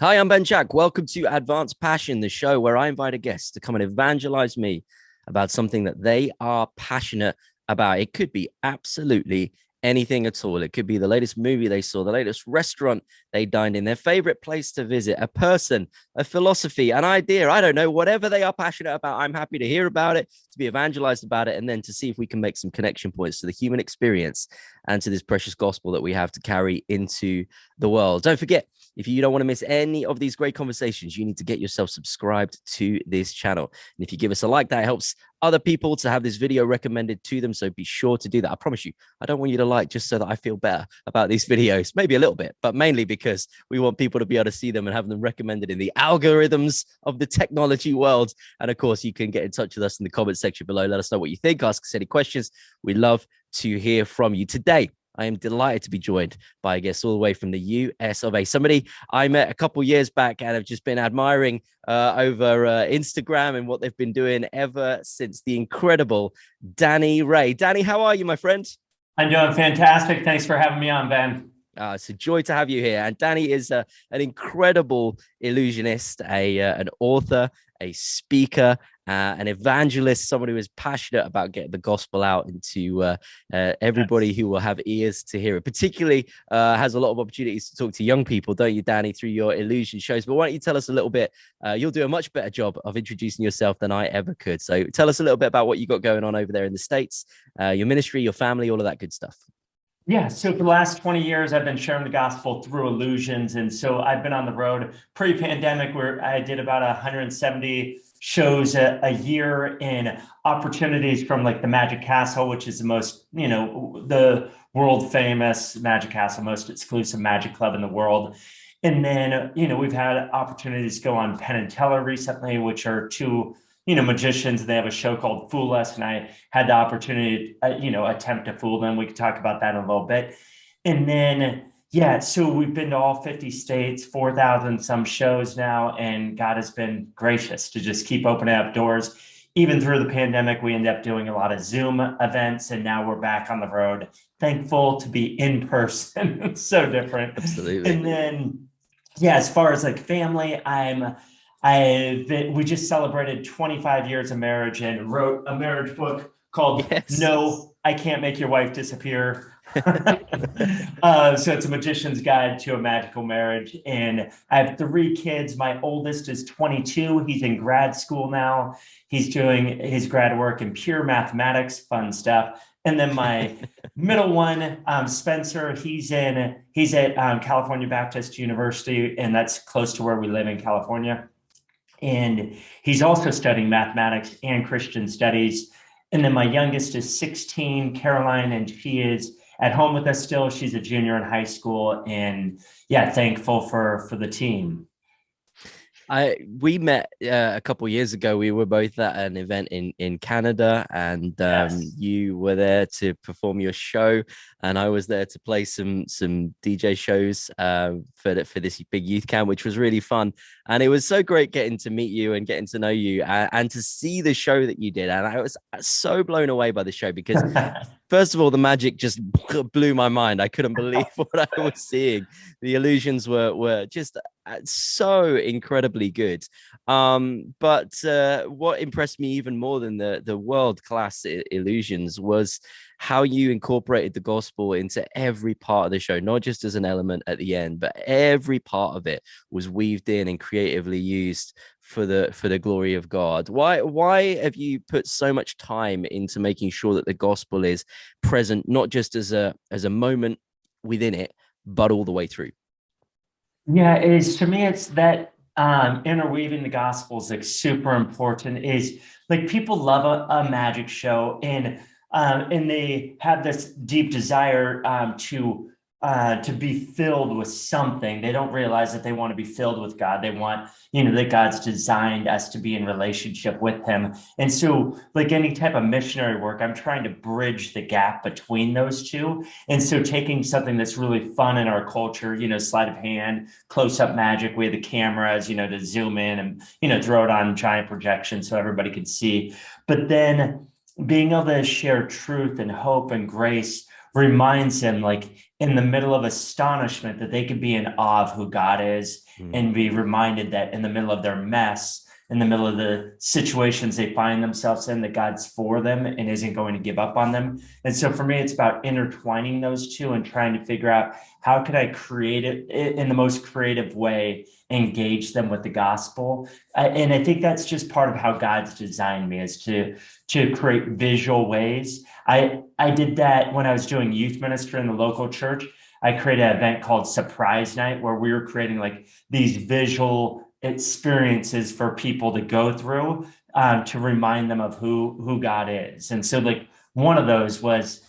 Hi, I'm Ben Jack. Welcome to Advanced Passion, the show where I invite a guest to come and evangelize me about something that they are passionate about. It could be absolutely anything at all. It could be the latest movie they saw, the latest restaurant they dined in, their favorite place to visit, a person, a philosophy, an idea. I don't know, whatever they are passionate about. I'm happy to hear about it, to be evangelized about it, and then to see if we can make some connection points to the human experience and to this precious gospel that we have to carry into the world. Don't forget, if you don't want to miss any of these great conversations, you need to get yourself subscribed to this channel. And if you give us a like, that helps other people to have this video recommended to them. So be sure to do that. I promise you, I don't want you to like just so that I feel better about these videos, maybe a little bit, but mainly because we want people to be able to see them and have them recommended in the algorithms of the technology world. And of course, you can get in touch with us in the comment section below. Let us know what you think. Ask us any questions. We love to hear from you. Today, I am delighted to be joined by a guest all the way from the US of A. Somebody I met a couple years back and have just been admiring over Instagram and what they've been doing ever since. The incredible Danny Ray. Danny, how are you, my friend? I'm doing fantastic. Thanks for having me on, Ben. It's a joy to have you here. And Danny is an incredible illusionist, an author, a speaker, an evangelist, someone who is passionate about getting the gospel out into everybody who will have ears to hear it. Particularly has a lot of opportunities to talk to young people, don't you, Danny, through your illusion shows? But why don't you tell us a little bit? You'll do a much better job of introducing yourself than I ever could. So tell us a little bit about what you got going on over there in the States, your ministry, your family, all of that good stuff. Yeah, so for the last 20 years, I've been sharing the gospel through illusions. And so I've been on the road pre-pandemic where I did about 170 shows a year in opportunities from like the Magic Castle, which is the most, the world famous Magic Castle, most exclusive magic club in the world. And then, we've had opportunities to go on Penn and Teller recently, which are two magicians. They have a show called Fool Us, and I had the opportunity, attempt to fool them. We could talk about that in a little bit. And then, yeah, so we've been to all 50 states, 4,000 some shows now, and God has been gracious to just keep opening up doors. Even through the pandemic, we ended up doing a lot of Zoom events, and now we're back on the road. Thankful to be in person. It's so different. Absolutely. And then, yeah, as far as like family, we just celebrated 25 years of marriage and wrote a marriage book called No, I Can't Make Your Wife Disappear. So it's a magician's guide to a magical marriage. And I have 3 kids. My oldest is 22. He's in grad school now. He's doing his grad work in pure mathematics, fun stuff. And then my middle one, Spencer, he's at California Baptist University, and that's close to where we live in California. And he's also studying mathematics and Christian studies. And then my youngest is 16, Caroline, and she is at home with us still. She's a junior in high school, and yeah, thankful for the team. We met a couple of years ago. We were both at an event in Canada, and you were there to perform your show, and I was there to play some DJ shows for this big youth camp, which was really fun. And it was so great getting to meet you and getting to know you, and to see the show that you did. And I was so blown away by the show because first of all, the magic just blew my mind. I couldn't believe what I was seeing. The illusions were just so incredibly good. But what impressed me even more than the world-class illusions was how you incorporated the gospel into every part of the show, not just as an element at the end, but every part of it was weaved in and creatively used for the glory of God. Why have you put so much time into making sure that the gospel is present, not just as a moment within it, but all the way through? Yeah, to me, it's that interweaving the gospels like super important. Is like people love a magic show, and they have this deep desire to be filled with something. They don't realize that they want to be filled with God. They want, that God's designed us to be in relationship with him. And so like any type of missionary work, I'm trying to bridge the gap between those two. And so taking something that's really fun in our culture, sleight of hand, close-up magic, we have the cameras, to zoom in and, throw it on giant projection so everybody can see. But then being able to share truth and hope and grace reminds him, like, in the middle of astonishment, that they could be in awe of who God is and be reminded that in the middle of their mess, in the middle of the situations they find themselves in, that God's for them and isn't going to give up on them. And so for me, it's about intertwining those two and trying to figure out how could I create it in the most creative way, engage them with the gospel. And I think that's just part of how God's designed me, is to create visual ways. I did that when I was doing youth ministry in the local church. I created an event called Surprise Night, where we were creating like these visual experiences for people to go through to remind them of who God is. And so like one of those was,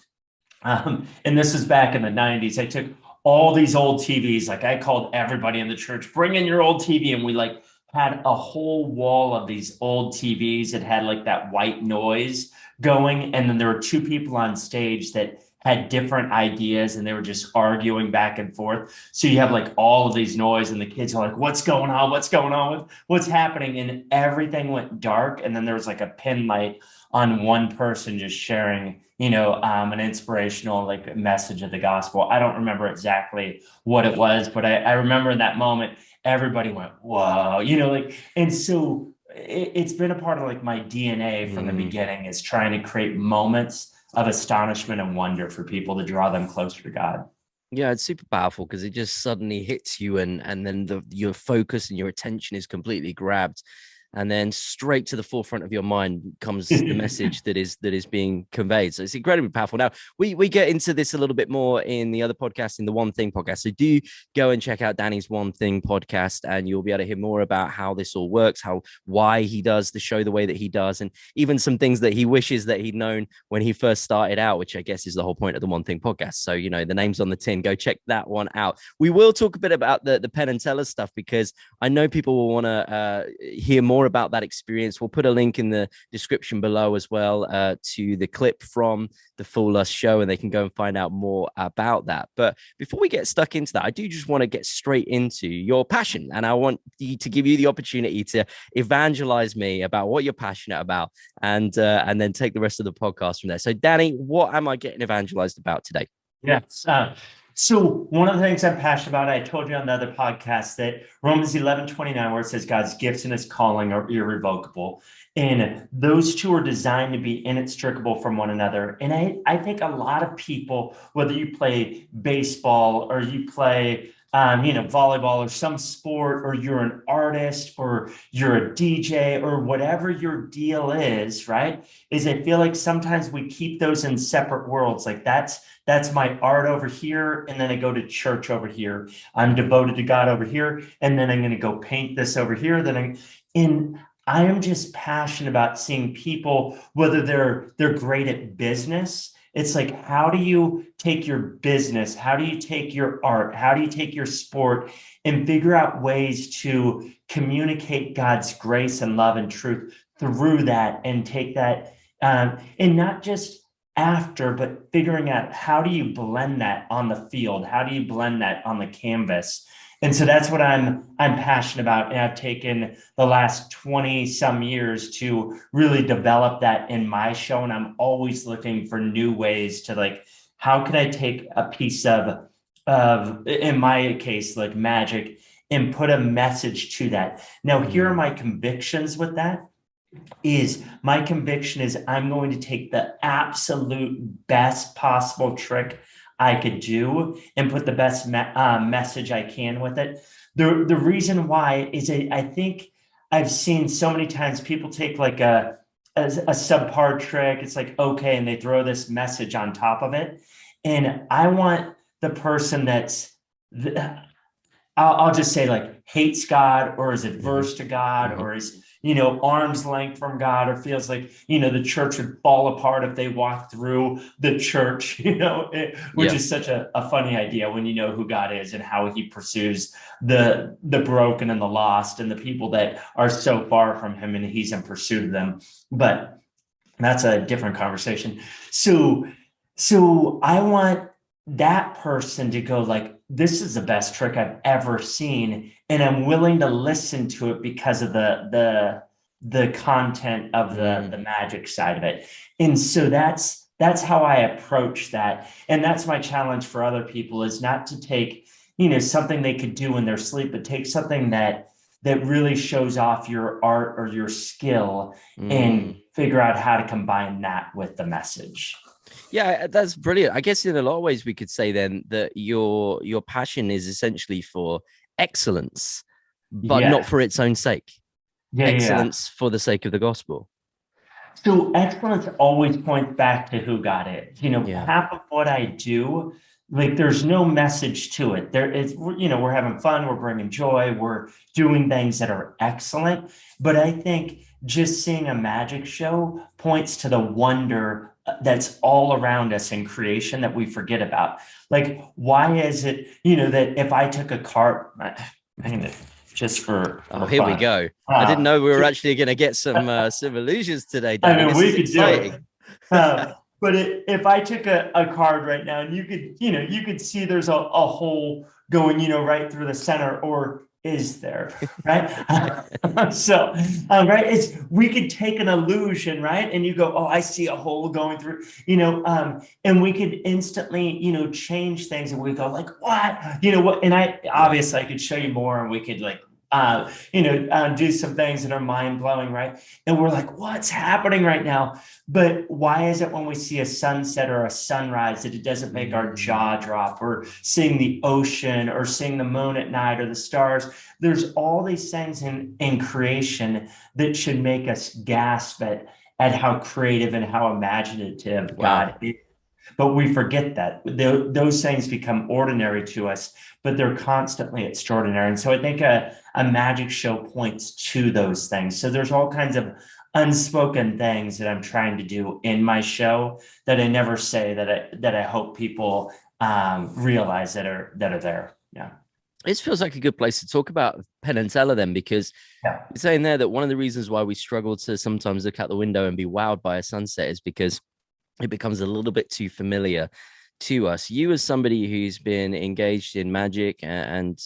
and this is back in the 90s, I took all these old TVs, like I called everybody in the church, bring in your old TV. And we like had a whole wall of these old TVs. It had like that white noise going. And then there were two people on stage that had different ideas, and they were just arguing back and forth. So you have like all of these noise, and the kids are like, what's going on? What's going on? What's happening? And everything went dark. And then there was like a pin light on one person just sharing, an inspirational like message of the gospel. I don't remember exactly what it was, but I remember in that moment, everybody went, whoa, and so it's been a part of like my DNA from the beginning, is trying to create moments of astonishment and wonder for people to draw them closer to God. Yeah, it's super powerful because it just suddenly hits you, and then your focus and your attention is completely grabbed, and then straight to the forefront of your mind comes the message that is being conveyed. So it's incredibly powerful. Now we get into this a little bit more in the other podcast, in the One Thing podcast. So do go and check out Danny's One Thing podcast, and you'll be able to hear more about how this all works, why he does the show the way that he does, and even some things that he wishes that he'd known when he first started out, which I guess is the whole point of the One Thing podcast. So, the name's on the tin. Go check that one out. We will talk a bit about the Penn Teller stuff, because I know people will want to hear more about that experience. We'll put a link in the description below as well to the clip from the Fool Us show, and they can go and find out more about that. But before we get stuck into that, I do just want to get straight into your passion, and I want to give you the opportunity to evangelize me about what you're passionate about, and then take the rest of the podcast from there. So Danny, what am I getting evangelized about today? Yes. So one of the things I'm passionate about, I told you on the other podcast that Romans 11:29, where it says God's gifts and his calling are irrevocable. And those two are designed to be inextricable from one another. And I think a lot of people, whether you play baseball or you play volleyball or some sport, or you're an artist or you're a DJ or whatever your deal is, right? Is I feel like sometimes we keep those in separate worlds. Like that's my art over here, and then I go to church over here. I'm devoted to God over here, and then I'm going to go paint this over here. I am just passionate about seeing people, whether they're great at business. It's like, how do you take your business? How do you take your art? How do you take your sport and figure out ways to communicate God's grace and love and truth through that, and take that, and not just after, but figuring out how do you blend that on the field? How do you blend that on the canvas? And so that's what I'm passionate about. And I've taken the last 20 some years to really develop that in my show. And I'm always looking for new ways to, like, how can I take a piece of, in my case, like magic, and put a message to that. Now, here are my convictions with that. My conviction is I'm going to take the absolute best possible trick I could do and put the best message I can with it. The reason why is I think I've seen so many times people take like a subpar trick. It's like, okay, and they throw this message on top of it. And I want the person I'll just say, like, hates God, or is adverse to God, or is, arm's length from God, or feels like, the church would fall apart if they walk through the church, which is such a funny idea when you know who God is and how he pursues the broken and the lost and the people that are so far from him, and he's in pursuit of them. But that's a different conversation. So I want that person to go like, this is the best trick I've ever seen, and I'm willing to listen to it because of the content of the magic side of it. And so that's that's how I approach that. And that's my challenge for other people, is not to take, something they could do in their sleep, but take something that really shows off your art or your skill and figure out how to combine that with the message. Yeah, that's brilliant. I guess in a lot of ways we could say then that your passion is essentially for excellence, but not Yeah. for its own sake. Yeah. Excellence for the sake of the gospel. So excellence always points back to who God is. Yeah. Half of what I do, like there's no message to it. There is, we're having fun, we're bringing joy, we're doing things that are excellent. But I think just seeing a magic show points to the wonder that's all around us in creation that we forget about. Like, why is it, that if I took a card, just for Here we fun. go. I didn't know we were actually going to get some illusions today, Danny. This we is could exciting. do it. But if I took a card right now and you could see there's a hole going, right through the center, or is there, right? So, right, we could take an illusion, right? And you go, oh, I see a hole going through, and we could instantly, change things, and we go like, what, what? And obviously I could show you more, and we could like, do some things that are mind blowing, right? And we're like, what's happening right now? But why is it when we see a sunset or a sunrise that it doesn't make our jaw drop, or seeing the ocean, or seeing the moon at night, or the stars? There's all these things in creation that should make us gasp at how creative and how imaginative God is. But we forget that those things become ordinary to us, but they're constantly extraordinary. And so I think a magic show points to those things. So there's all kinds of unspoken things that I'm trying to do in my show that I never say, that I hope people realize that are there. Yeah. This feels like a good place to talk about Penn and Teller then, because you're saying there that one of the reasons why we struggle to sometimes look out the window and be wowed by a sunset is because it becomes a little bit too familiar to us. You, as somebody who's been engaged in magic and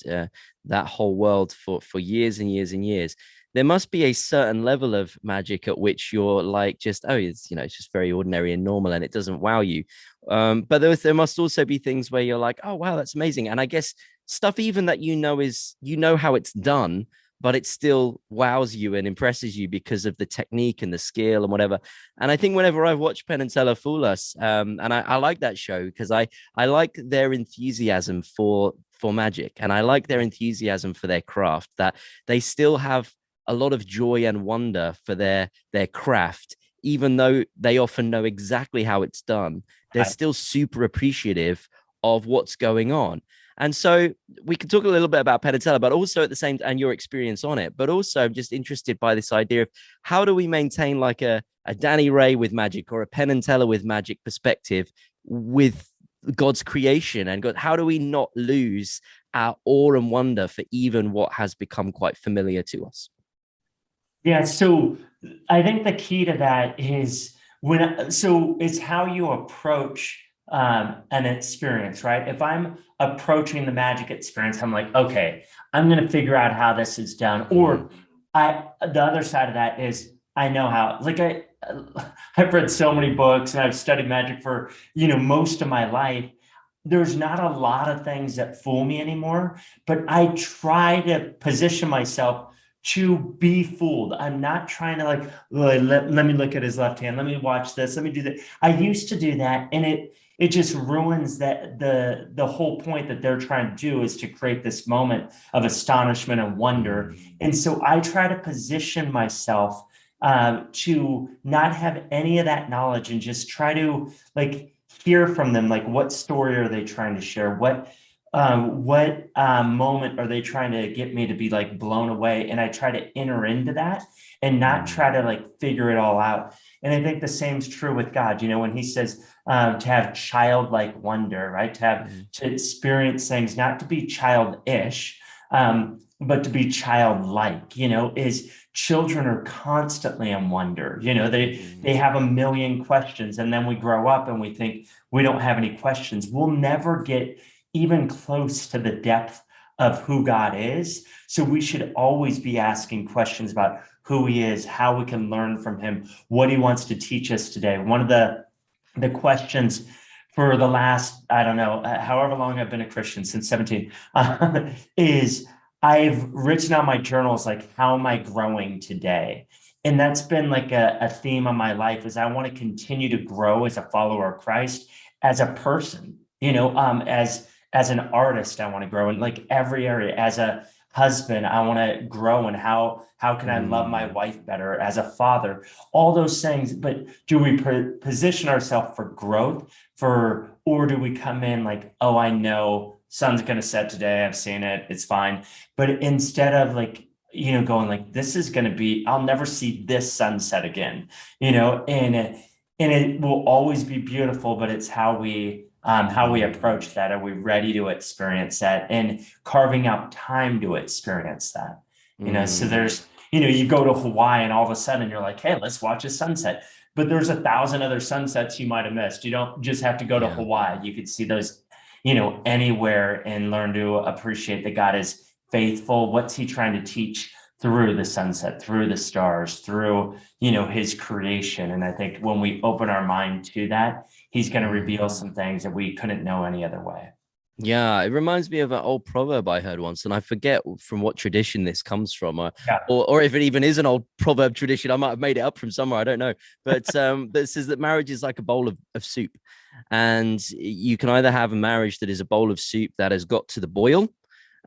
that whole world for years and years and years, there must be a certain level of magic at which you're like, just, oh, it's just very ordinary and normal, and it doesn't wow you. But there must also be things where you're like, oh wow, that's amazing. And I guess stuff even that is how it's done, but it still wows you and impresses you because of the technique and the skill and whatever. And I think whenever I watch Penn and Teller fool us, and I like that show because I like their enthusiasm for magic, and I like their enthusiasm for their craft, that they still have a lot of joy and wonder for their craft, even though they often know exactly how it's done. They're still super appreciative of what's going on. And so we can talk a little bit about Penn and Teller, but also at the same time, and your experience on it. But also, I'm just interested by this idea of how do we maintain like a Danny Ray with magic, or a Penn and Teller with magic perspective with God's creation, and God, how do we not lose our awe and wonder for even what has become quite familiar to us? Yeah, so I think the key to that is it's how you approach an experience, right? If I'm approaching the magic experience, I'm like, okay, I'm going to figure out how this is done. Or the other side of that is I know how, like I've read so many books and I've studied magic for, most of my life. There's not a lot of things that fool me anymore, but I try to position myself to be fooled. I'm not trying to like, let me look at his left hand. Let me watch this. Let me do that. I used to do that. And it just ruins the whole point that they're trying to do, is to create this moment of astonishment and wonder. And so I try to position myself to not have any of that knowledge, and just try to like hear from them. Like, what story are they trying to share? What moment are they trying to get me to be like blown away? And I try to enter into that and not try to like figure it all out. And I think the same is true with God. When he says to have childlike wonder, right? To experience things, not to be childish, but to be childlike, is children are constantly in wonder. They have a million questions, and then we grow up and we think we don't have any questions. We'll never get even close to the depth of who God is. So we should always be asking questions about who he is, how we can learn from him, what he wants to teach us today. One of the the questions for the last, I don't know, however long I've been a Christian, since 17, is I've written on my journals, like, how am I growing today? And that's been like a theme of my life, is I want to continue to grow as a follower of Christ, as a person, as an artist, I want to grow in like every area. As a husband, I want to grow, and how can I love my wife better? As a father, all those things. But do we position ourselves for growth, or do we come in like, oh, I know sun's going to set today, I've seen it, it's fine. But instead of like, going like, this is going to be, I'll never see this sunset again, and it will always be beautiful, but it's how we approach that. Are we ready to experience that, and carving out time to experience that? So there's, you go to Hawaii and all of a sudden you're like, hey, let's watch a sunset. But there's 1,000 other sunsets you might have missed. You don't just have to go to Hawaii. You could see those, anywhere, and learn to appreciate that God is faithful. What's he trying to teach through the sunset, through the stars, through, his creation? And I think when we open our mind to that, he's going to reveal some things that we couldn't know any other way. Yeah, it reminds me of an old proverb I heard once, and I forget from what tradition this comes from, or if it even is an old proverb tradition. I might have made it up from somewhere, I don't know. But that says that marriage is like a bowl of soup, and you can either have a marriage that is a bowl of soup that has got to the boil,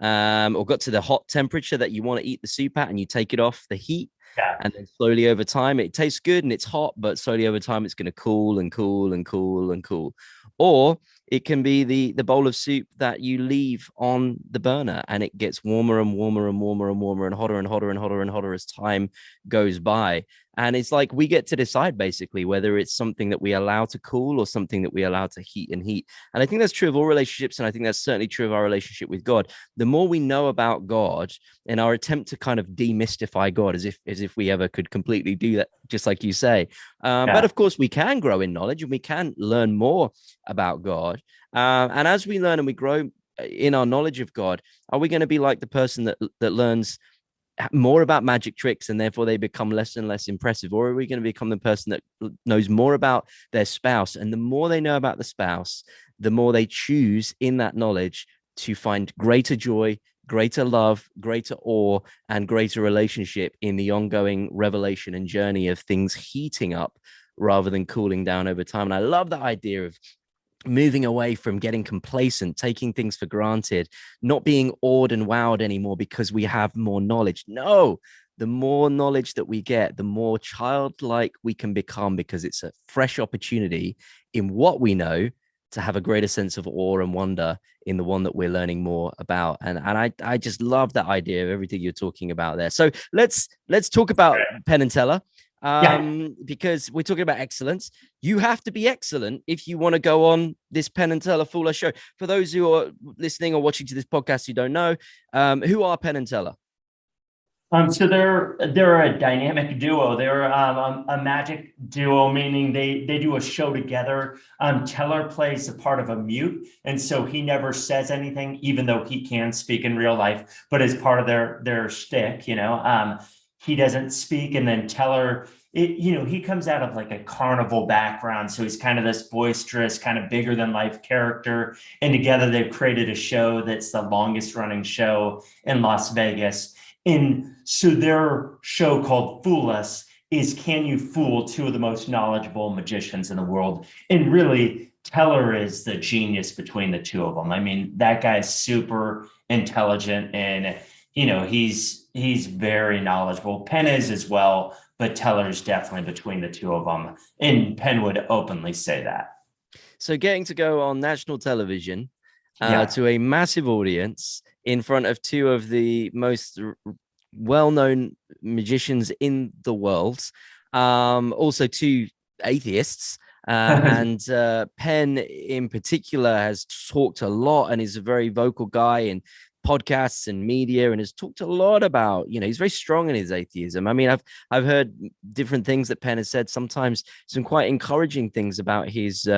or got to the hot temperature that you want to eat the soup at, and you take it off the heat. Yeah. And then slowly over time, it tastes good and it's hot, but slowly over time, it's going to cool and cool and cool and cool. Or it can be the bowl of soup that you leave on the burner, and it gets warmer and warmer and warmer and warmer and hotter and hotter and hotter and hotter as time goes by. And it's like we get to decide basically whether it's something that we allow to cool or something that we allow to heat and heat. And I think that's true of all relationships. And I think that's certainly true of our relationship with God. The more we know about God, in our attempt to kind of demystify God, as if we ever could completely do that, just like you say. But of course, we can grow in knowledge and we can learn more about God. And as we learn and we grow in our knowledge of God, are we going to be like the person that learns more about magic tricks and therefore they become less and less impressive? Or are we going to become the person that knows more about their spouse, and the more they know about the spouse, the more they choose in that knowledge to find greater joy, greater love, greater awe, and greater relationship in the ongoing revelation and journey of things heating up rather than cooling down over time? And I love that idea of moving away from getting complacent, taking things for granted, not being awed and wowed anymore because we have more knowledge. No, the more knowledge that we get, the more childlike we can become, because it's a fresh opportunity in what we know to have a greater sense of awe and wonder in the one that we're learning more about. And I just love that idea of everything you're talking about there. So let's talk about Penn and Teller. Because we're talking about excellence. You have to be excellent if you want to go on this Penn and Teller Fuller show. For those who are listening or watching to this podcast who don't know, who are Penn and Teller? So they're a dynamic duo. They're a magic duo, meaning they do a show together. Teller plays the part of a mute, and so he never says anything, even though he can speak in real life. But as part of their shtick, he doesn't speak. And then Teller, he comes out of like a carnival background, so he's kind of this boisterous, kind of bigger than life character. And together they've created a show that's the longest running show in Las Vegas. And so their show, called Fool Us, is, can you fool two of the most knowledgeable magicians in the world? And really, Teller is the genius between the two of them. I mean, that guy's super intelligent, and he's very knowledgeable. Penn is as well, but Teller's definitely between the two of them, and Penn would openly say that. So getting to go on national television to a massive audience in front of two of the most well-known magicians in the world, also two atheists, and Penn in particular has talked a lot and is a very vocal guy in podcasts and media, and has talked a lot about, he's very strong in his atheism. I mean, I've heard different things that Penn has said, sometimes some quite encouraging things about his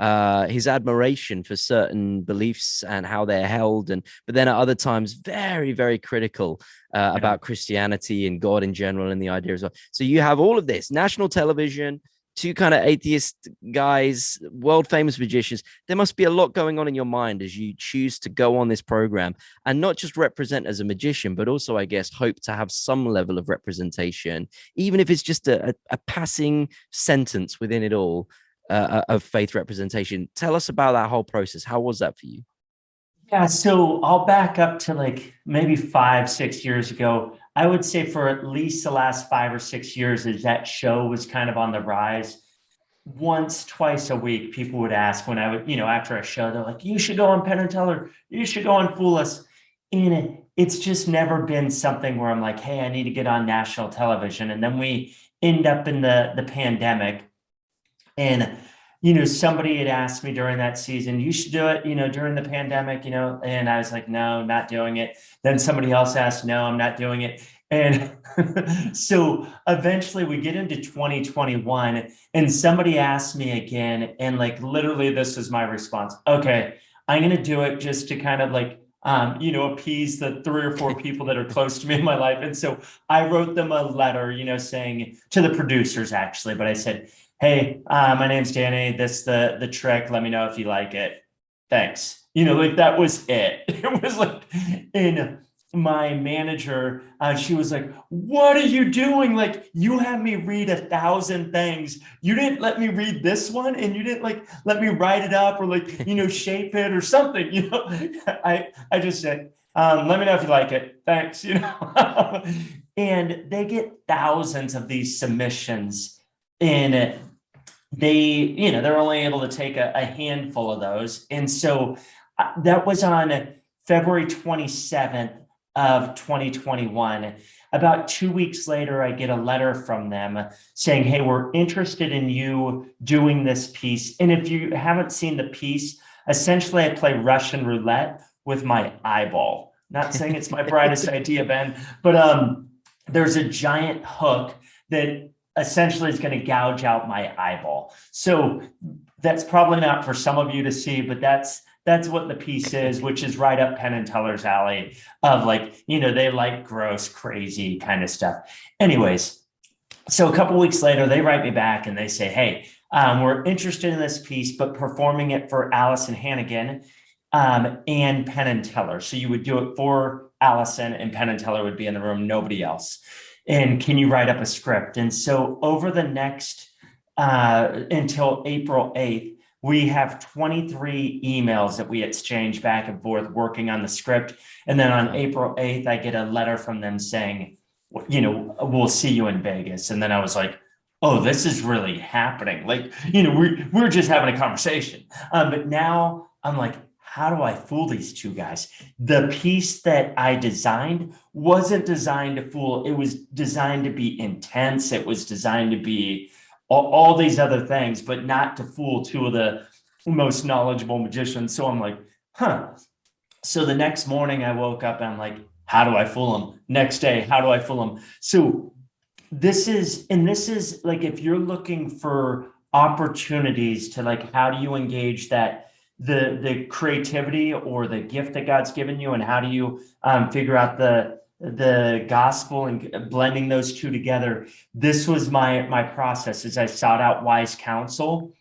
admiration for certain beliefs and how they're held, but then at other times very, very critical about Christianity and God in general and the idea as well. So you have all of this national television, two kind of atheist guys, world famous magicians. There must be a lot going on in your mind as you choose to go on this program and not just represent as a magician, but also, I guess, hope to have some level of representation, even if it's just a passing sentence within it all, of faith representation. Tell us about that whole process. How was that for you? Yeah, so I'll back up to like maybe 5, 6 years ago. I would say for at least the last 5 or 6 years, as that show was kind of on the rise, once, twice a week, people would ask when I would, after a show, they're like, you should go on Penn and Teller, you should go on Fool Us. And it's just never been something where I'm like, hey, I need to get on national television. And then we end up in the pandemic. And, somebody had asked me during that season, you should do it, during the pandemic, and I was like, no, not doing it. Then somebody else asked, no, I'm not doing it. And so eventually we get into 2021 and somebody asked me again. And like, literally, this is my response. Okay, I'm going to do it just to kind of like, appease the 3 or 4 people that are close to me in my life. And so I wrote them a letter, saying to the producers actually, but I said, hey, my name's Danny. This the trick. Let me know if you like it. Thanks. Like that was it. It was like, and my manager, she was like, what are you doing? Like, you had me read 1,000 things. You didn't let me read this one, and you didn't like let me write it up or like, shape it or something. I just said, let me know if you like it. Thanks. And they get thousands of these submissions in they're only able to take a handful of those. And so that was on February 27th of 2021. About 2 weeks later, I get a letter from them saying, hey, we're interested in you doing this piece. And if you haven't seen the piece, essentially I play Russian roulette with my eyeball. Not saying it's my brightest idea, Ben, but there's a giant hook that essentially is going to gouge out my eyeball. So that's probably not for some of you to see, but that's what the piece is, which is right up Penn and Teller's alley of like, they like gross, crazy kind of stuff. Anyways, so a couple of weeks later, they write me back and they say, hey, we're interested in this piece, but performing it for Allison Hannigan and Penn and Teller. So you would do it for Allison and Penn and Teller would be in the room, nobody else. And can you write up a script? And so over the next, until April 8th, we have 23 emails that we exchange back and forth working on the script. And then on April 8th, I get a letter from them saying, we'll see you in Vegas. And then I was like, oh, this is really happening. Like, we're just having a conversation. But now I'm like, how do I fool these two guys? The piece that I designed wasn't designed to fool. It was designed to be intense. It was designed to be all these other things, but not to fool two of the most knowledgeable magicians. So I'm like, So the next morning I woke up and I'm like, how do I fool them? Next day, how do I fool them? So this is like, if you're looking for opportunities to like, how do you engage that the creativity or the gift that God's given you, and how do you figure out the gospel and blending those two together? This was my process. As I sought out wise counsel,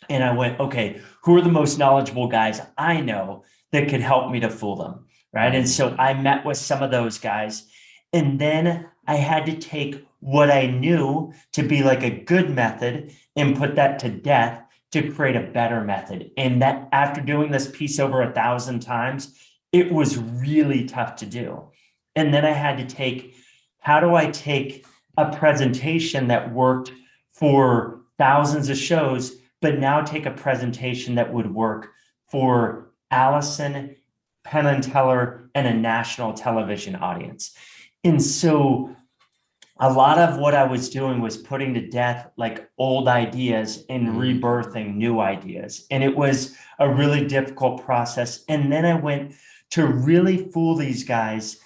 and I went, okay, who are the most knowledgeable guys I know that could help me to fool them, right? And so I met with some of those guys, and then I had to take what I knew to be like a good method and put that to death to create a better method. And that, after doing this piece over 1,000 times, it was really tough to do. And then I had to take, how do I take a presentation that worked for thousands of shows, but now take a presentation that would work for Allison, Penn and Teller, and a national television audience? And so a lot of what I was doing was putting to death like old ideas and rebirthing new ideas. And it was a really difficult process. And then I went to really fool these guys.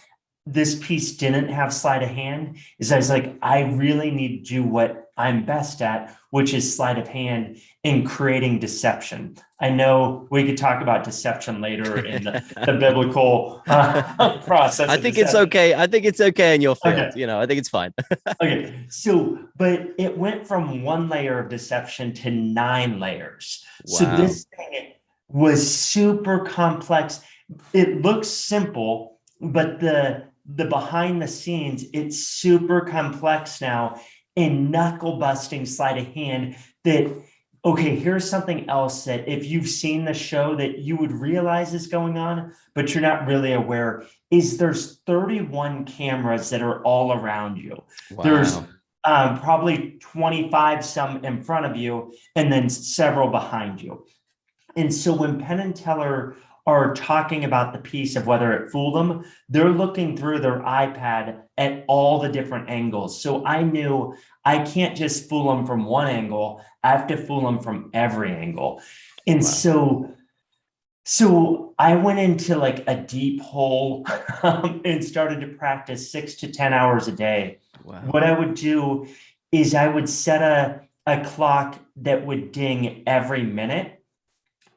this piece didn't have sleight of hand is I was like, I really need to do what I'm best at, which is sleight of hand in creating deception. I know we could talk about deception later in the biblical process I of think it's deception. okay. I think it's okay in your field. Okay. I think it's fine. Okay. So, but it went from one layer of deception to 9 layers. So Wow. this thing was super complex. It looks simple, but the behind the scenes, it's super complex now in knuckle busting sleight of hand that, okay, here's something else that if you've seen the show that you would realize is going on, but you're not really aware, is there's 31 cameras that are all around you. There's Wow. probably 25 some in front of you and then several behind you. And so when Penn and Teller are talking about the piece of whether it fooled them, they're looking through their iPad at all the different angles. So I knew I can't just fool them from one angle. I have to fool them from every angle. And Wow. so I went into like a deep hole and started to practice 6 to 10 hours a day. Wow. What I would do is I would set a clock that would ding every minute.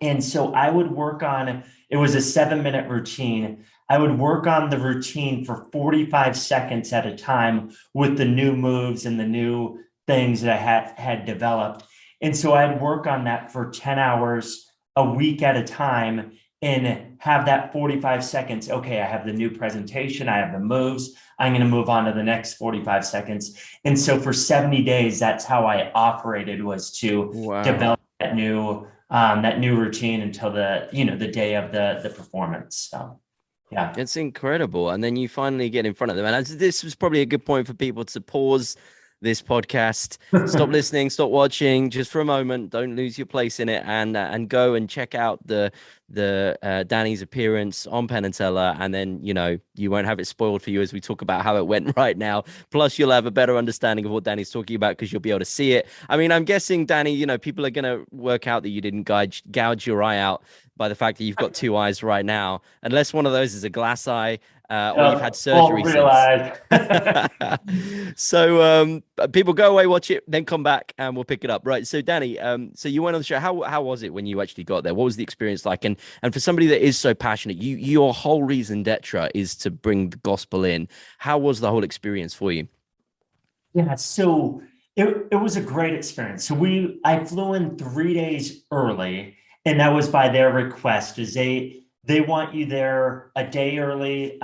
And so I would work on, it was a 7 minute routine. I would work on the routine for 45 seconds at a time with the new moves and the new things that I had developed. And so I'd work on that for 10 hours a week at a time and have that 45 seconds. Okay, I have the new presentation, I have the moves. I'm going to move on to the next 45 seconds. And so for 70 days, that's how I operated, was to Wow. develop that new routine until the day of the performance. So yeah. It's incredible. And then you finally get in front of them. And this was probably a good point for people to pause this podcast, stop listening, stop watching just for a moment. Don't lose your place in it, and go and check out the Danny's appearance on Penn and Teller. And then, you won't have it spoiled for you as we talk about how it went right now. Plus, you'll have a better understanding of what Danny's talking about because you'll be able to see it. I mean, I'm guessing, Danny, people are going to work out that you didn't gouge your eye out by the fact that you've got two eyes right now, unless one of those is a glass eye, or you've had Won't surgery since. realize. So people go away, watch it, then come back and we'll pick it up. Right. So Danny, so you went on the show. How was it when you actually got there? What was the experience like? And for somebody that is so passionate, your whole reason d'etre is to bring the gospel in. How was the whole experience for you? Yeah, so it was a great experience. So I flew in 3 days early, and that was by their request, is they want you there a day early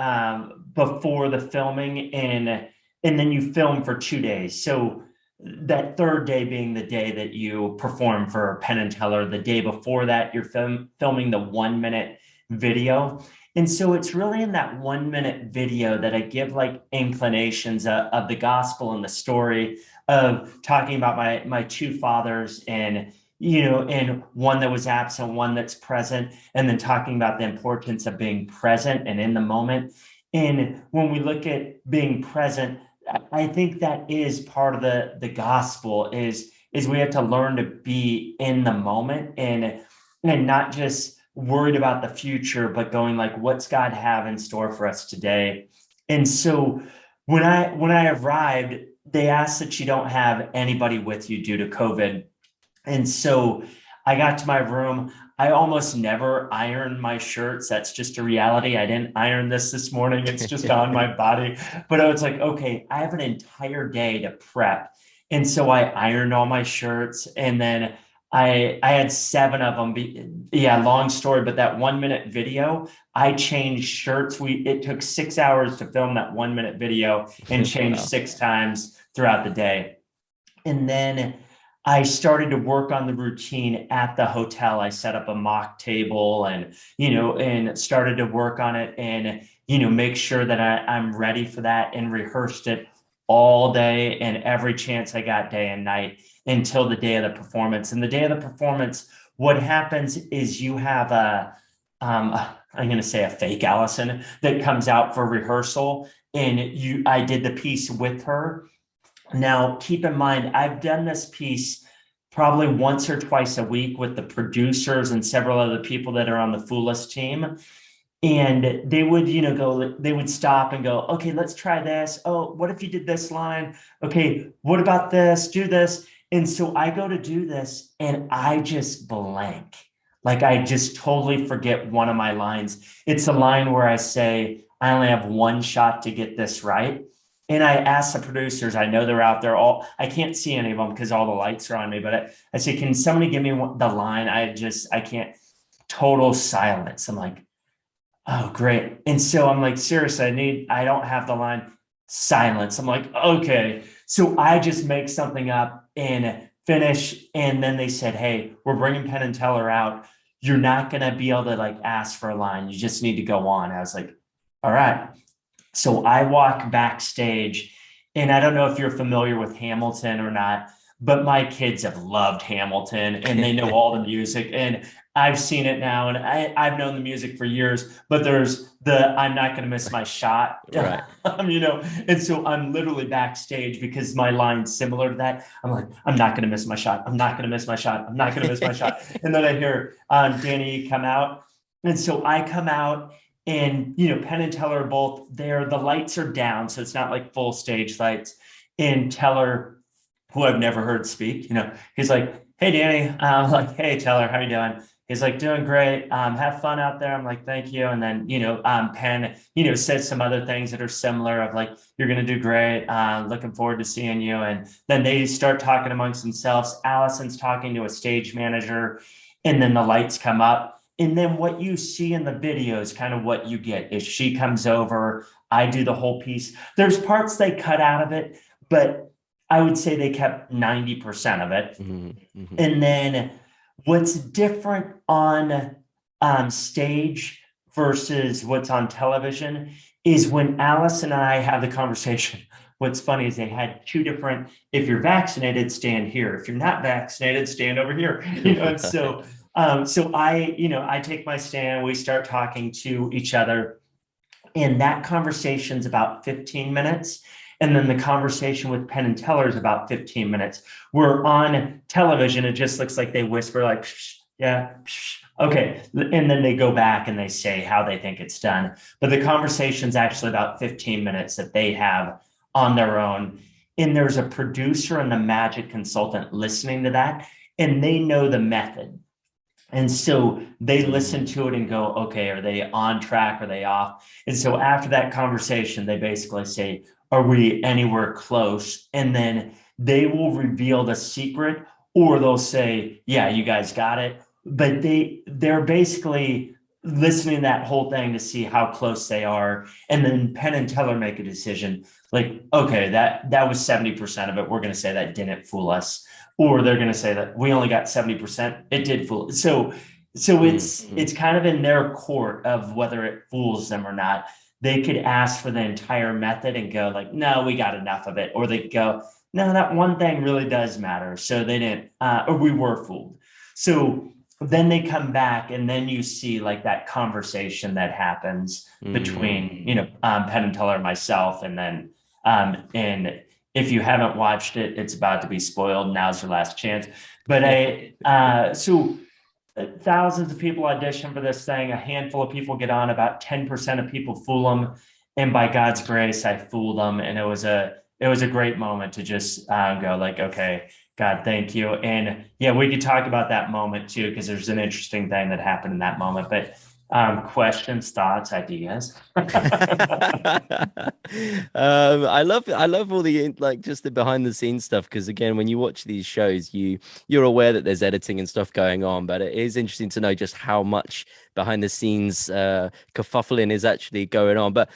before the filming, and then you film for 2 days. So that third day being the day that you perform for Penn and Teller. The day before that, you're filming the 1 minute video. And so it's really in that 1 minute video that I give like inclinations of the gospel and the story of talking about my two fathers, and and one that was absent, one that's present, and then talking about the importance of being present and in the moment. And when we look at being present, I think that is part of the gospel is we have to learn to be in the moment and not just worried about the future, but going like, what's God have in store for us today? And so when I arrived, they asked that you don't have anybody with you due to COVID. And so I got to my room. I almost never iron my shirts. That's just a reality. I didn't iron this morning. It's just on my body. But I was like, okay, I have an entire day to prep. And so I ironed all my shirts, and then I had 7 of them. Yeah, long story, but that 1 minute video, I changed shirts. It took 6 hours to film that 1 minute video and changed Wow. 6 times throughout the day. And then I started to work on the routine at the hotel. I set up a mock table and started to work on it and, make sure that I'm ready for that, and rehearsed it all day and every chance I got, day and night, until the day of the performance. And the day of the performance, what happens is you have I'm going to say a fake Allison that comes out for rehearsal, and I did the piece with her. Now, keep in mind, I've done this piece probably once or twice a week with the producers and several other people that are on the Fool Us team. And they would, they would stop and go, okay, let's try this. Oh, what if you did this line? Okay, what about this? Do this. And so I go to do this and I just blank. Like I just totally forget one of my lines. It's a line where I say, I only have one shot to get this right. And I ask the producers, I know they're out there all, I can't see any of them because all the lights are on me, but I say, can somebody give me the line? I can't, total silence. I'm like, oh, great. And so I'm like, seriously, I don't have the line silence. I'm like, okay. So I just make something up and finish. And then they said, hey, we're bringing Penn and Teller out. You're not going to be able to like ask for a line. You just need to go on. I was like, all right. So I walk backstage, and I don't know if you're familiar with Hamilton or not, but my kids have loved Hamilton and they know all the music. And I've seen it now, and I've known the music for years, but there's the I'm not going to miss my shot. Right. And so I'm literally backstage because my line's similar to that. I'm like, I'm not going to miss my shot. I'm not going to miss my shot. I'm not going to miss my shot. And then I hear Danny come out. And so I come out, and Penn and Teller are both there. The lights are down, so it's not like full stage lights. And Teller, who I've never heard speak, he's like, "Hey, Danny." I'm like, "Hey, Teller, how you doing?" He's like, "Doing great. Have fun out there." I'm like, "Thank you." And then Penn, says some other things that are similar of like, "You're gonna do great. Looking forward to seeing you." And then they start talking amongst themselves. Allison's talking to a stage manager, and then the lights come up. And then what you see in the video is kind of what you get. Is she comes over, I do the whole piece. There's parts they cut out of it, but I would say they kept 90% of it. Mm-hmm. And then what's different on stage versus what's on television is when Alice and I have the conversation. What's funny is they had two different, if you're vaccinated, stand here. If you're not vaccinated, stand over here. And so I take my stand, we start talking to each other, and that conversation's about 15 minutes. And then the conversation with Penn and Teller is about 15 minutes. We're on television, it just looks like they whisper like, psh, yeah, psh, okay. And then they go back and they say how they think it's done. But the conversation's actually about 15 minutes that they have on their own. And there's a producer and the magic consultant listening to that, and they know the method. And so they listen to it and go, okay, are they on track? Are they off? And so after that conversation, they basically say, are we anywhere close? And then they will reveal the secret, or they'll say, yeah, you guys got it. But they're basically listening to that whole thing to see how close they are. And then Penn and Teller make a decision like, okay, that was 70% of it. We're going to say that didn't fool us, or they're going to say that we only got 70%. It did fool. So it's kind of in their court of whether it fools them or not. They could ask for the entire method and go like, no, we got enough of it. Or they could go, no, that one thing really does matter. So they didn't, or we were fooled. So then they come back, and then you see like that conversation that happens between, Penn and Teller and myself. And then, and if you haven't watched it, it's about to be spoiled. Now's your last chance. But so thousands of people audition for this thing. A handful of people get on. About 10% of people fool them, and by God's grace, I fooled them. And it was a great moment to just go like, okay, God, thank you. And yeah, we could talk about that moment too, because there's an interesting thing that happened in that moment. But questions, thoughts, ideas. I love all the like just the behind the scenes stuff, because again, when you watch these shows, you're aware that there's editing and stuff going on, but it is interesting to know just how much behind the scenes kerfuffling is actually going on. But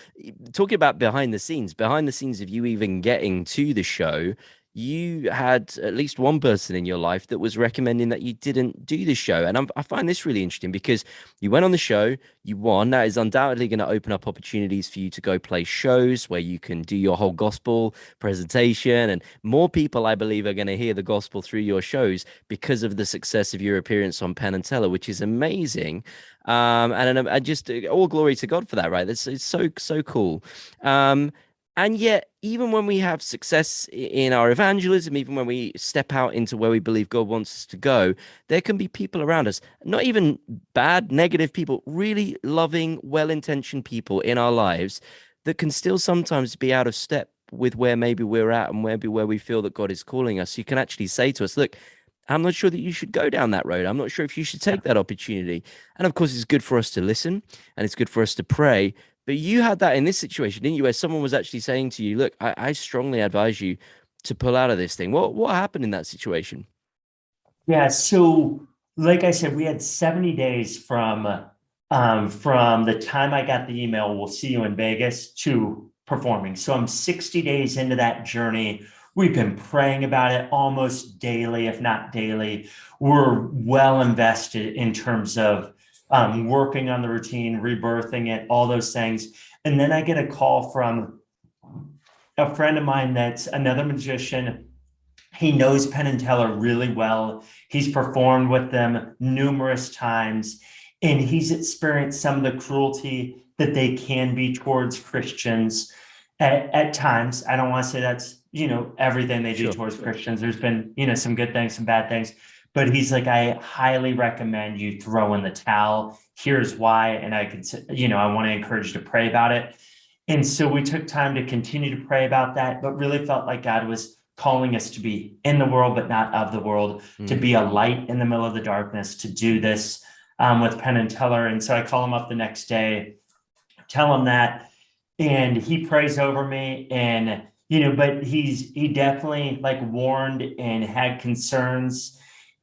talking about behind the scenes of you even getting to the show, you had at least one person in your life that was recommending that you didn't do the show. And I find this really interesting because you went on the show, you won. That is undoubtedly going to open up opportunities for you to go play shows where you can do your whole gospel presentation. And more people, I believe, are going to hear the gospel through your shows because of the success of your appearance on Penn and Teller, which is amazing. And I just all glory to God for that, right? It's so cool. And yet, even when we have success in our evangelism, even when we step out into where we believe God wants us to go, there can be people around us, not even bad, negative people, really loving, well-intentioned people in our lives that can still sometimes be out of step with where maybe we're at and maybe where we feel that God is calling us. You can actually say to us, look, I'm not sure that you should go down that road. I'm not sure if you should take that opportunity. And of course, it's good for us to listen and it's good for us to pray. But you had that in this situation, didn't you? Where someone was actually saying to you, look, I strongly advise you to pull out of this thing. What happened in that situation? Yeah, so like I said, we had 70 days from the time I got the email, we'll see you in Vegas, to performing. So I'm 60 days into that journey. We've been praying about it almost daily, if not daily. We're well invested in terms of working on the routine, rebirthing it, all those things. And then I get a call from a friend of mine that's another magician. He knows Penn and Teller really well. He's performed with them numerous times, and he's experienced some of the cruelty that they can be towards Christians at times. I don't want to say that's, everything they do Sure. towards Christians. There's been, some good things, some bad things, but he's like, I highly recommend you throw in the towel. Here's why. And I could, I want to encourage you to pray about it. And so we took time to continue to pray about that, but really felt like God was calling us to be in the world, but not of the world, to be a light in the middle of the darkness, to do this with Penn and Teller. And so I call him up the next day, tell him that, and he prays over me. And, but he definitely like warned and had concerns.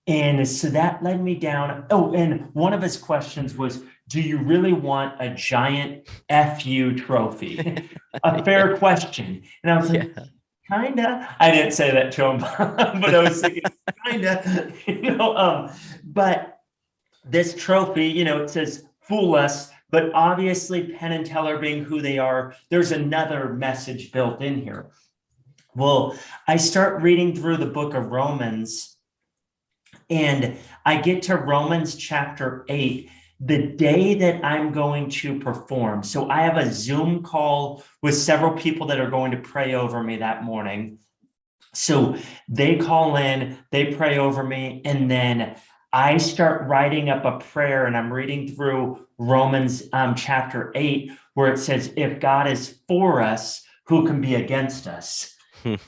And so that led me down. Oh, and one of his questions was, do you really want a giant FU trophy? A fair question. And I was like, Yeah. kinda. I didn't say that to him, but I was thinking, kinda, but this trophy, it says fool us, but obviously Penn and Teller being who they are, there's another message built in here. Well, I start reading through the book of Romans, and I get to Romans chapter 8, the day that I'm going to perform. So I have a Zoom call with several people that are going to pray over me that morning. So they call in, they pray over me, and then I start writing up a prayer, and I'm reading through Romans chapter 8, where it says, if God is for us, who can be against us?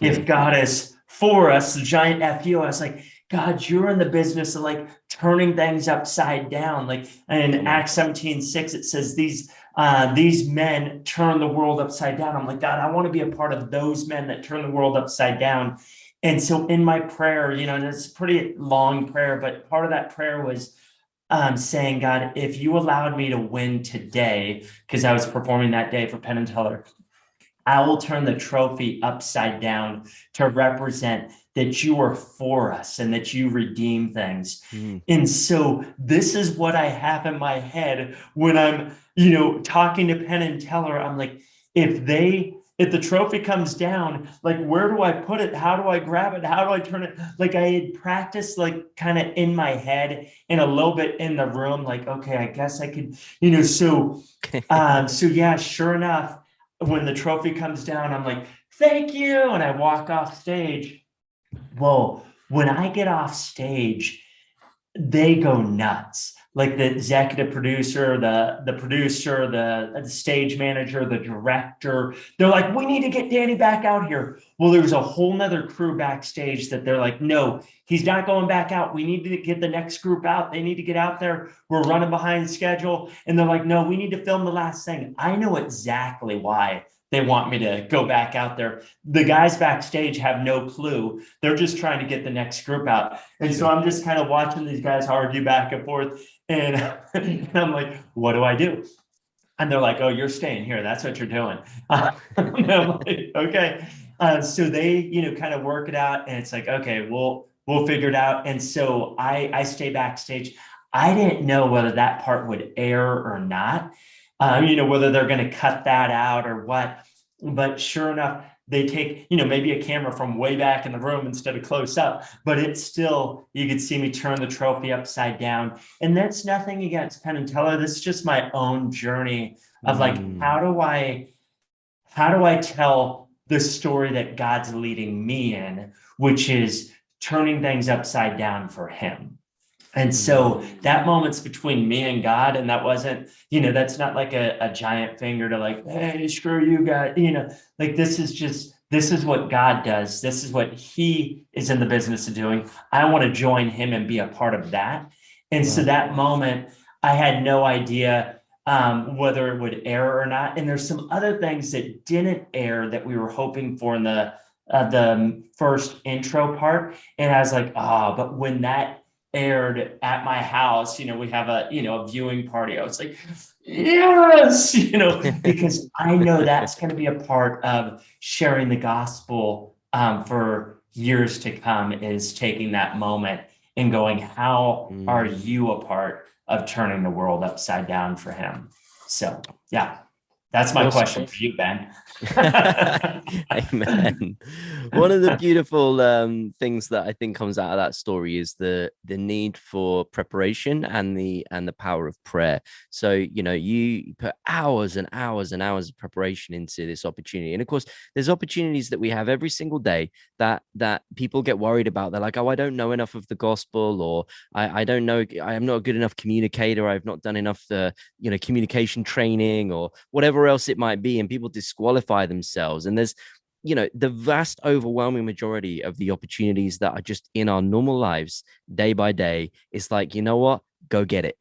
If God is for us, the giant FU, I was like, God, you're in the business of like turning things upside down. Like in Acts 17:6, it says these men turn the world upside down. I'm like, God, I want to be a part of those men that turn the world upside down. And so in my prayer, and it's a pretty long prayer, but part of that prayer was saying, God, if you allowed me to win today, because I was performing that day for Penn and Teller, I will turn the trophy upside down to represent that you are for us and that you redeem things. And so this is what I have in my head when I'm, talking to Penn and Teller. I'm like, if the trophy comes down, like, where do I put it? How do I grab it? How do I turn it? Like, I had practiced, like, kind of in my head and a little bit in the room, like, okay, I guess I could, so yeah, sure enough, when the trophy comes down, I'm like, thank you. And I walk off stage. Well, when I get off stage, they go nuts. Like the executive producer, the producer, the stage manager, the director, they're like, we need to get Danny back out here. Well, there's a whole nother crew backstage that they're like, no, he's not going back out. We need to get the next group out. They need to get out there. We're running behind schedule. And they're like, no, we need to film the last thing. I know exactly why they want me to go back out there. The guys backstage have no clue. They're just trying to get the next group out. And so I'm just kind of watching these guys argue back and forth. And, and I'm like, what do I do? And they're like, oh, you're staying here. That's what you're doing. And I'm like, okay. So they, kind of work it out. And it's like, okay, we'll figure it out. And so I stay backstage. I didn't know whether that part would air or not. Whether they're going to cut that out or what. But sure enough, they take, maybe a camera from way back in the room instead of close up, but it's still, you could see me turn the trophy upside down. And that's nothing against Penn and Teller. This is just my own journey of like, how how do I tell the story that God's leading me in, which is turning things upside down for him? And so that moment's between me and God. And that wasn't, that's not like a giant finger to like, hey, screw you guys, like this is what God does. This is what he is in the business of doing. I want to join him and be a part of that. And so that moment, I had no idea whether it would air or not. And there's some other things that didn't air that we were hoping for in the first intro part. And I was like, but when that aired at my house, we have a viewing party. I was like, yes, because I know that's going to be a part of sharing the gospel for years to come, is taking that moment and going, how are you a part of turning the world upside down for him? So yeah, that's my question for you, Ben. Amen. One of the beautiful things that I think comes out of that story is the need for preparation and the power of prayer. So you put hours and hours and hours of preparation into this opportunity, and of course there's opportunities that we have every single day that people get worried about. They're like, oh, I don't know enough of the gospel, or I don't know, I am not a good enough communicator, I've not done enough communication training or whatever else it might be, and people disqualify themselves. And there's the vast overwhelming majority of the opportunities that are just in our normal lives day by day. It's like, what, go get it,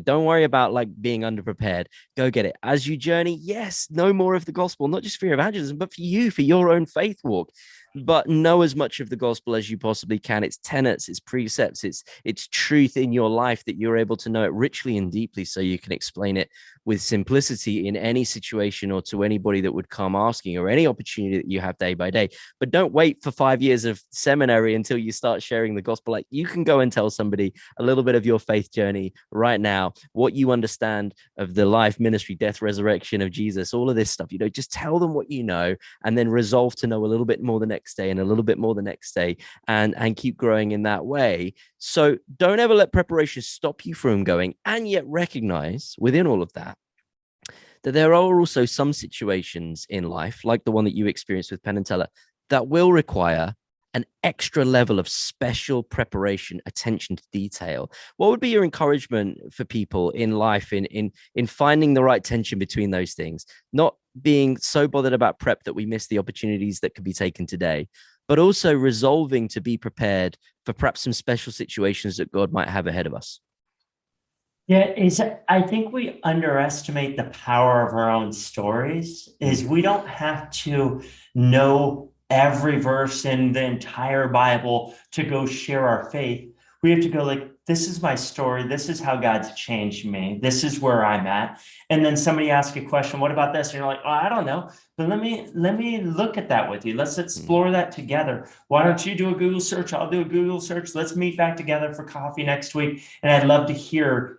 don't worry about like being underprepared, go get it as you journey. Yes, know more of the gospel, not just for your evangelism, but for your own faith walk. But know as much of the gospel as you possibly can, its tenets, its precepts, its truth in your life, that you're able to know it richly and deeply, so you can explain it with simplicity in any situation or to anybody that would come asking, or any opportunity that you have day by day. But don't wait for 5 years of seminary until you start sharing the gospel. Like, you can go and tell somebody a little bit of your faith journey right now, what you understand of the life, ministry, death, resurrection of Jesus, all of this stuff. Just tell them what you know, and then resolve to know a little bit more the next day and a little bit more the next day, and keep growing in that way. So don't ever let preparation stop you from going, and yet recognize within all of that there are also some situations in life, like the one that you experienced with Penn Teller, that will require an extra level of special preparation, attention to detail. What would be your encouragement for people in life in finding the right tension between those things? Not being so bothered about prep that we miss the opportunities that could be taken today, but also resolving to be prepared for perhaps some special situations that God might have ahead of us. Yeah, I think we underestimate the power of our own stories. Is we don't have to know every verse in the entire Bible to go share our faith. We have to go like, this is my story. This is how God's changed me. This is where I'm at. And then somebody asks a question, what about this? And you're like, oh, I don't know. But let me look at that with you. Let's explore that together. Why don't you do a Google search? I'll do a Google search. Let's meet back together for coffee next week. And I'd love to hear,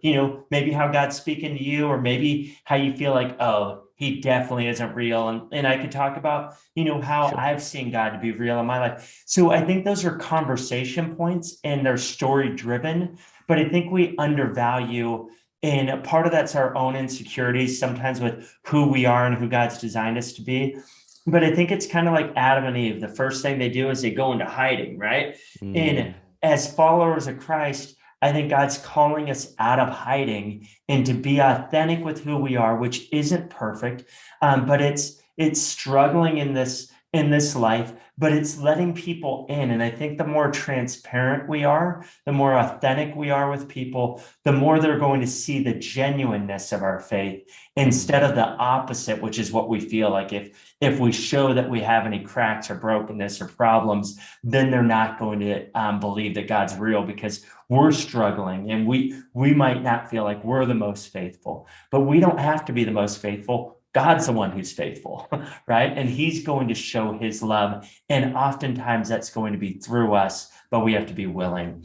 maybe how God's speaking to you, or maybe how you feel like, oh, he definitely isn't real. And I could talk about, how Sure. I've seen God to be real in my life. So I think those are conversation points, and they're story driven, but I think we undervalue, and a part of that's our own insecurities sometimes with who we are and who God's designed us to be. But I think it's kind of like Adam and Eve. The first thing they do is they go into hiding, right? And as followers of Christ, I think God's calling us out of hiding and to be authentic with who we are, which isn't perfect, but it's struggling in this life, but it's letting people in. And I think the more transparent we are, the more authentic we are with people, the more they're going to see the genuineness of our faith, instead of the opposite, which is what we feel like. If we show that we have any cracks or brokenness or problems, then they're not going to believe that God's real, because we're struggling, and we might not feel like we're the most faithful, but we don't have to be the most faithful. God's the one who's faithful, right? And he's going to show his love. And oftentimes that's going to be through us, but we have to be willing.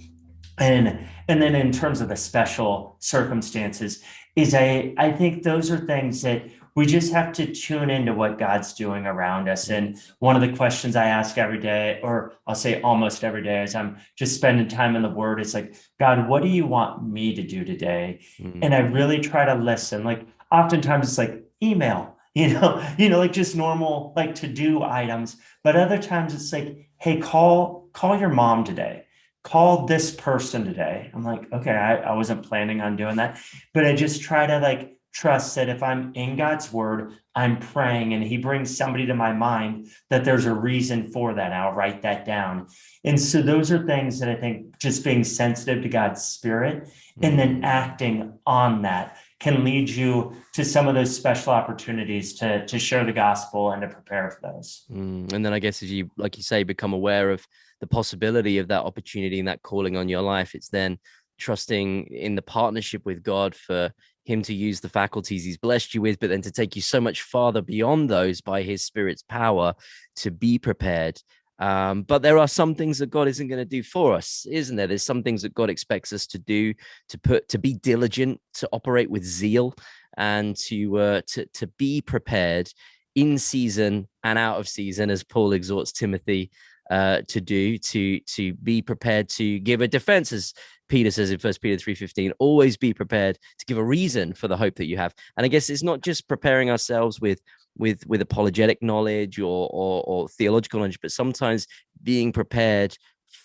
And then in terms of the special circumstances, I think those are things that we just have to tune into what God's doing around us. And one of the questions I ask every day, or I'll say almost every day, as I'm just spending time in the Word, is like, God, what do you want me to do today? And I really try to listen. Like, oftentimes it's like, email. like just normal, like to-do items. But other times it's like, hey, call your mom today. Call this person today. I'm like, okay, I wasn't planning on doing that. But I just try to like trust that if I'm in God's word, I'm praying and he brings somebody to my mind, that there's a reason for that. I'll write that down. And so those are things that I think just being sensitive to God's spirit and then acting on that can lead you to some of those special opportunities to share the gospel and to prepare for those. And then I guess as you, like you say, become aware of the possibility of that opportunity and that calling on your life, it's then trusting in the partnership with God for him to use the faculties he's blessed you with, but then to take you so much farther beyond those by his spirit's power to be prepared. But there are some things that God isn't going to do for us, isn't there? There's some things that God expects us to do, to be diligent, to operate with zeal, and to be prepared in season and out of season, as Paul exhorts Timothy to do, to be prepared to give a defense, as Peter says in 1 Peter 3:15. Always be prepared to give a reason for the hope that you have. And I guess it's not just preparing ourselves with apologetic knowledge or theological knowledge, but sometimes being prepared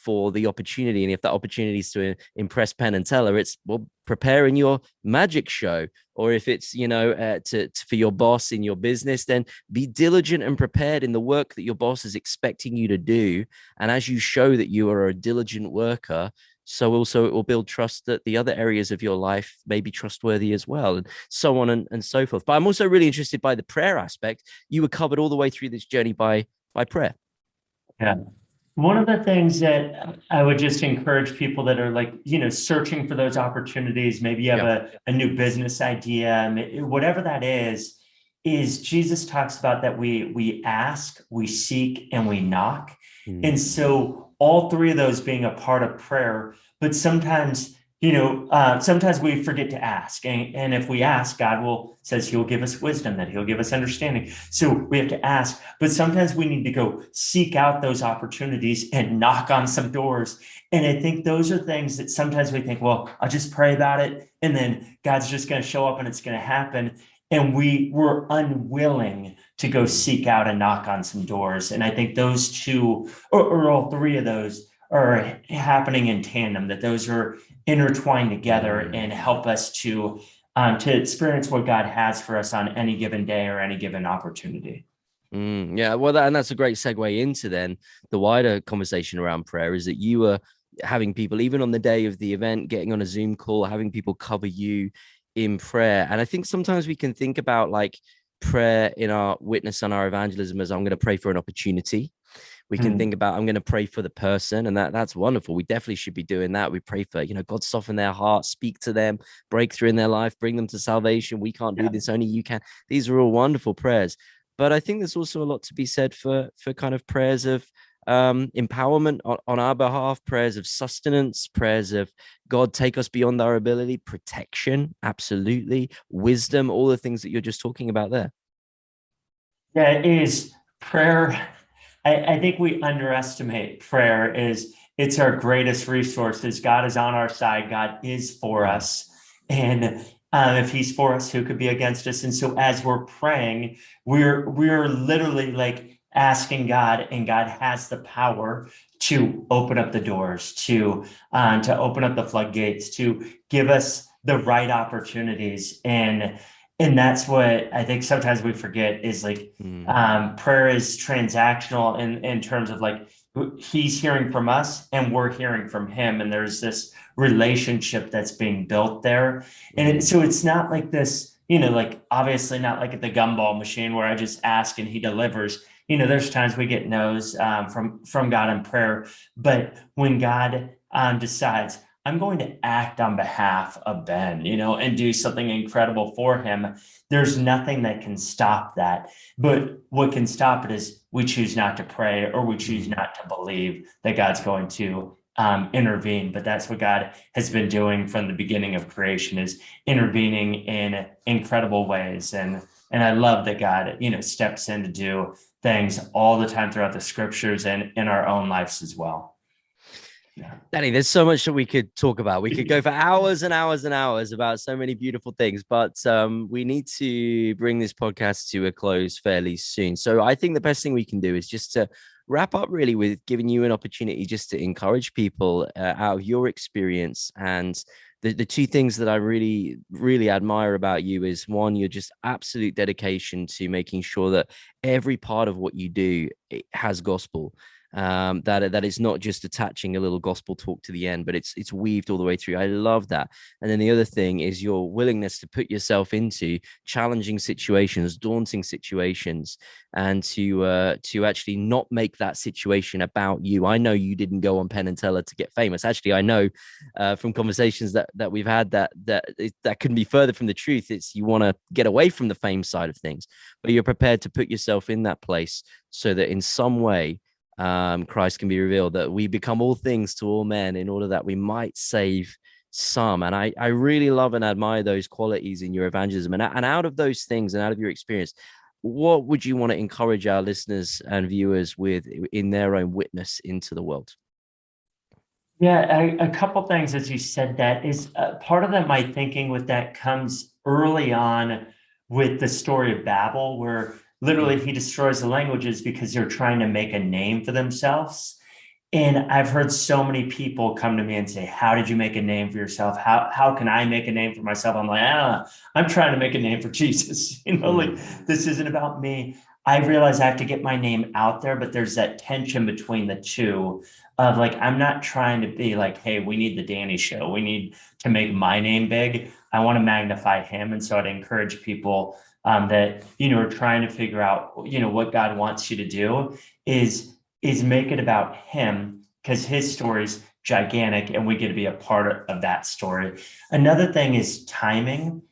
for the opportunity. And if that opportunity is to impress Penn and Teller, it's, well, preparing your magic show. Or if it's, for your boss in your business, then be diligent and prepared in the work that your boss is expecting you to do. And as you show that you are a diligent worker, so also it will build trust that the other areas of your life may be trustworthy as well, and so on and so forth. But I'm also really interested by the prayer aspect. You were covered all the way through this journey by prayer. Yeah. One of the things that I would just encourage people that are like, searching for those opportunities, maybe you have a new business idea, whatever that is Jesus talks about that we ask, we seek, and we knock. And so all three of those being a part of prayer, but sometimes sometimes we forget to ask. And if we ask, says he'll give us wisdom, that he'll give us understanding. So we have to ask, but sometimes we need to go seek out those opportunities and knock on some doors. And I think those are things that sometimes we think, well, I'll just pray about it, and then God's just going to show up and it's going to happen. And we're unwilling to go seek out and knock on some doors. And I think those two, or all three of those, are happening in tandem, that those are intertwined together and help us to experience what God has for us on any given day or any given opportunity. Yeah, well, and that's a great segue into then the wider conversation around prayer, is that you were having people, even on the day of the event, getting on a Zoom call, having people cover you in prayer. And I think sometimes we can think about like prayer in our witness and our evangelism as, I'm going to pray for an opportunity. We can think about, I'm going to pray for the person, and that's wonderful. We definitely should be doing that. We pray for, God, soften their heart, speak to them, breakthrough in their life, bring them to salvation. We can't do this, only you can. These are all wonderful prayers. But I think there's also a lot to be said for kind of prayers of empowerment on our behalf, prayers of sustenance, prayers of God, take us beyond our ability, protection, absolutely, wisdom, all the things that you're just talking about there. Yeah, it is prayer. I think we underestimate prayer. It's our greatest resource. God is on our side. God is for us. And if he's for us, who could be against us? And so as we're praying, we're literally like asking God, and God has the power to open up the doors, to open up the floodgates, to give us the right opportunities. And that's what I think sometimes we forget, is like prayer is transactional in terms of like he's hearing from us and we're hearing from him. And there's this relationship that's being built there. And so it's not like this, like obviously not like at the gumball machine where I just ask and he delivers. There's times we get no's from God in prayer. But when God decides, I'm going to act on behalf of Ben, and do something incredible for him, there's nothing that can stop that. But what can stop it is we choose not to pray, or we choose not to believe that God's going to intervene. But that's what God has been doing from the beginning of creation, is intervening in incredible ways. And I love that God, steps in to do things all the time throughout the scriptures and in our own lives as well. Danny, there's so much that we could talk about. We could go for hours and hours and hours about so many beautiful things, but we need to bring this podcast to a close fairly soon. So I think the best thing we can do is just to wrap up really with giving you an opportunity just to encourage people out of your experience. And the two things that I really, really admire about you is one, you're just absolute dedication to making sure that every part of what you do it has gospel, that it's not just attaching a little gospel talk to the end, but it's weaved all the way through. I love that. And then the other thing is your willingness to put yourself into challenging situations, daunting situations, and to actually not make that situation about you. I know you didn't go on Penn and Teller to get famous. Actually, I know from conversations that we've had that couldn't be further from the truth. It's you want to get away from the fame side of things, but you're prepared to put yourself in that place so that in some way Christ can be revealed, that we become all things to all men in order that we might save some. And I really love and admire those qualities in your evangelism. And out of those things and out of your experience, what would you want to encourage our listeners and viewers with in their own witness into the world? Yeah, a couple things as you said that is part of that. My thinking with that comes early on with the story of Babel, where literally he destroys the languages because they're trying to make a name for themselves. And I've heard so many people come to me and say, "How did you make a name for yourself? How can I make a name for myself?" I'm like, I'm trying to make a name for Jesus. Like this isn't about me. I realize I have to get my name out there, but there's that tension between the two of like, I'm not trying to be like, "Hey, we need the Danny show. We need to make my name big." I want to magnify him. And so I'd encourage people that, are trying to figure out, what God wants you to do is make it about him, because his story's gigantic and we get to be a part of that story. Another thing is timing.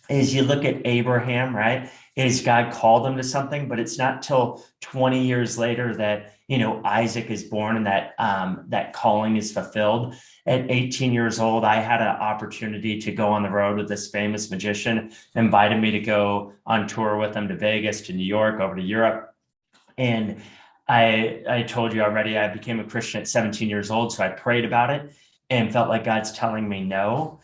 Is you look at Abraham, right? Is God called him to something, but it's not till 20 years later that Isaac is born and that calling is fulfilled. At 18 years old, I had an opportunity to go on the road with this famous magician, invited me to go on tour with him to Vegas, to New York, over to Europe. And I told you already, I became a Christian at 17 years old. So I prayed about it and felt like God's telling me no.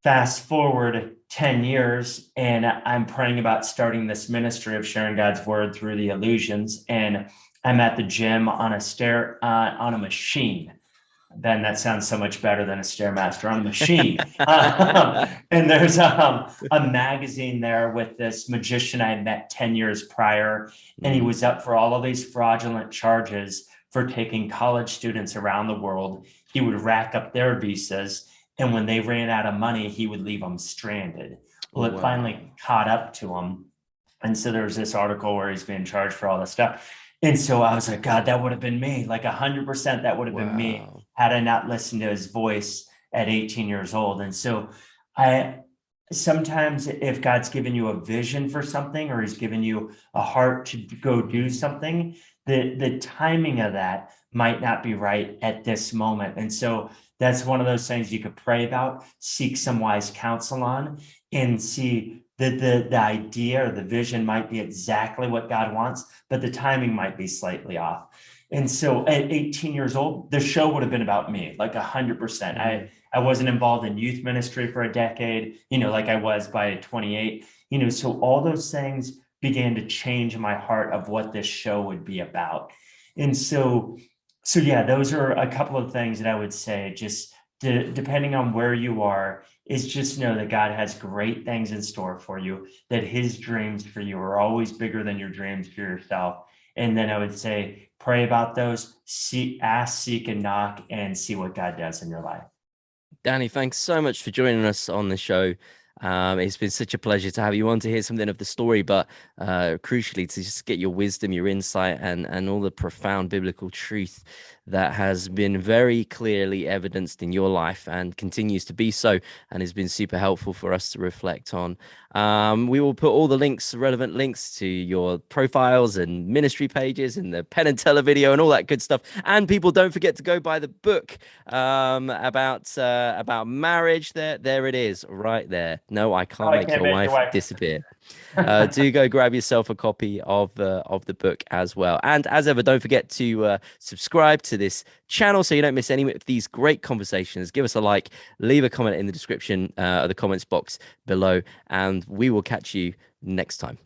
Fast forward 10 years, and I'm praying about starting this ministry of sharing God's word through the illusions. And I'm at the gym on a machine. Ben, that sounds so much better than a Stairmaster, on a machine. And there's a magazine there with this magician I had met 10 years prior, and he was up for all of these fraudulent charges for taking college students around the world. He would rack up their visas, and when they ran out of money, he would leave them stranded. Well, it finally caught up to him. And so there's this article where he's being charged for all this stuff. And so I was like, God, that would have been me. Like 100%, that would have been me had I not listened to his voice at 18 years old. And so I sometimes, if God's given you a vision for something, or he's given you a heart to go do something, the timing of that might not be right at this moment. And so that's one of those things you could pray about, seek some wise counsel on, and see that the idea or the vision might be exactly what God wants, but the timing might be slightly off. And so at 18 years old, the show would have been about me, like 100%. I wasn't involved in youth ministry for a decade, like I was by 28, so all those things began to change my heart of what this show would be about. And so yeah, those are a couple of things that I would say, just depending on where you are, is just know that God has great things in store for you, that his dreams for you are always bigger than your dreams for yourself. And then I would say, pray about those, ask, seek, and knock, and see what God does in your life. Danny, thanks so much for joining us on the show. It's been such a pleasure to have you on to hear something of the story, but crucially to just get your wisdom, your insight, and all the profound biblical truth that has been very clearly evidenced in your life and continues to be so, and has been super helpful for us to reflect on. We will put all the relevant links to your profiles and ministry pages and the Penn and Teller video and all that good stuff. And people, don't forget to go buy the book about marriage. There it is, right there. No, I Oh, can't I make can't your make your wife wife. disappear. Do go grab yourself a copy of the book as well. And as ever, don't forget to subscribe to this channel so you don't miss any of these great conversations. Give us a like, leave a comment in the description of the comments box below, and we will catch you next time.